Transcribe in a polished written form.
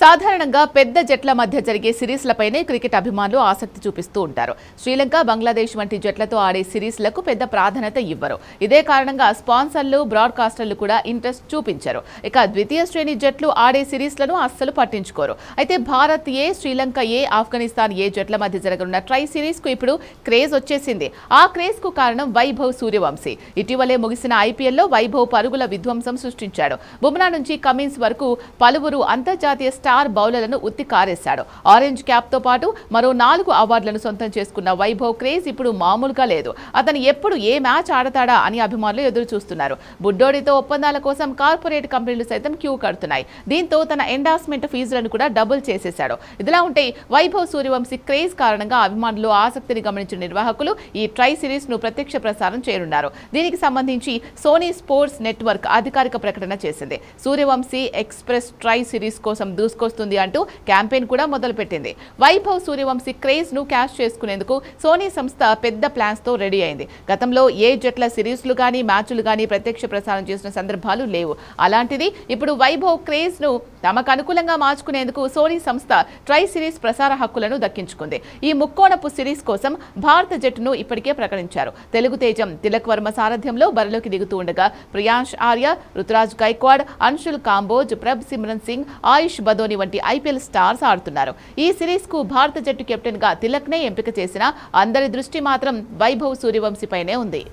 సాధారణంగా పెద్ద జట్ల మధ్య జరిగే సిరీస్లపైనే క్రికెట్ అభిమానులు ఆసక్తి చూపిస్తూ ఉంటారు. శ్రీలంక, బంగ్లాదేశ్ వంటి జట్లతో ఆడే సిరీస్లకు పెద్ద ప్రాధాన్యత ఇవ్వరు. ఇదే కారణంగా స్పాన్సర్లు, బ్రాడ్కాస్టర్లు కూడా ఇంట్రెస్ట్ చూపించరు. ఇక ద్వితీయ శ్రేణి జట్లు ఆడే సిరీస్లను అస్సలు పట్టించుకోరు. అయితే భారత్ ఏ, శ్రీలంక ఏ, ఆఫ్ఘనిస్తాన్ ఏ జట్ల మధ్య జరగనున్న ట్రై సిరీస్ కు ఇప్పుడు క్రేజ్ వచ్చేసింది. ఆ క్రేజ్ కు కారణం వైభవ్ సూర్యవంశీ. ఇటీవలే ముగిసిన ఐపీఎల్లో వైభవ్ పరుగుల విధ్వంసం సృష్టించాడు. బుమ్రా నుంచి కమిన్స్ వరకు పలువురు అంతర్జాతీయ స్టార్ బౌలర్లను ఉత్తి కారేశాడు. ఆరెంజ్ క్యాప్ తో పాటు మరో 4 అవార్డులను సొంతం చేసుకున్న వైభవ్ క్రేజ్ ఇప్పుడు మామూలుగా లేదు. అతను ఎప్పుడు ఏ మ్యాచ్ ఆడతాడా అని అభిమానులు ఎదురు చూస్తున్నారు. బుడ్డోడితో ఒప్పందాల కోసం కార్పొరేట్ కంపెనీలు సైతం క్యూ కడుతున్నాయి. దీంతో తన ఎండార్స్మెంట్ ఫీజులను కూడా డబుల్ చేసేశాడు. ఇదిలా ఉంటే వైభవ్ సూర్యవంశీ క్రేజ్ కారణంగా అభిమానులు ఆసక్తిని గమనించిన నిర్వాహకులు ఈ ట్రై సిరీస్ ను ప్రత్యక్ష ప్రసారం చేయనున్నారు. దీనికి సంబంధించి సోనీ స్పోర్ట్స్ నెట్వర్క్ అధికారిక ప్రకటన చేసింది. సూర్యవంశీ ఎక్స్ప్రెస్ ట్రై సిరీస్ కోసం దూసుకొస్తుంది అంటూ క్యాంపెయిన్ కూడా మొదలుపెట్టింది. వైభవ్ సూర్యవంశీ క్రేజ్ ను క్యాష్ చేసుకునేందుకు సోనీ సంస్థ పెద్ద ప్లాన్స్ తో రెడీ అయింది. గతంలో ఏ జట్ల సిరీస్లు గానీ మ్యాచ్లు గానీ ప్రత్యక్ష ప్రసారం చేసిన సందర్భాలు లేవు. అలాంటిది ఇప్పుడు వైభవ్ క్రేజ్ ను తమకు అనుకూలంగా మార్చుకునేందుకు సోనీ సంస్థ ట్రై సిరీస్ ప్రసార హక్కులను దక్కించుకుంది. ఈ ముక్కోణపు సిరీస్ కోసం భారత జట్టును ఇప్పటికే ప్రకటించారు. తెలుగు తేజం తిలక్ వర్మ సారథ్యంలో బరిలోకి దిగుతూ ఉండగా ప్రియాంష్ ఆర్య, రుతురాజ్ గైక్వాడ్, అన్షుల్ కాంబోజ్, ప్రభ్ సిమ్రన్ సింగ్, ఆయుష్ బదోని వంటి ఐపీఎల్ స్టార్స్ ఆడుతున్నారు. ఈ సిరీస్ కు భారత జట్టు కెప్టెన్ గా తిలక్ నే ఎంపిక చేసినా అందరి దృష్టి మాత్రం వైభవ్ సూర్యవంశీపైనే ఉంది.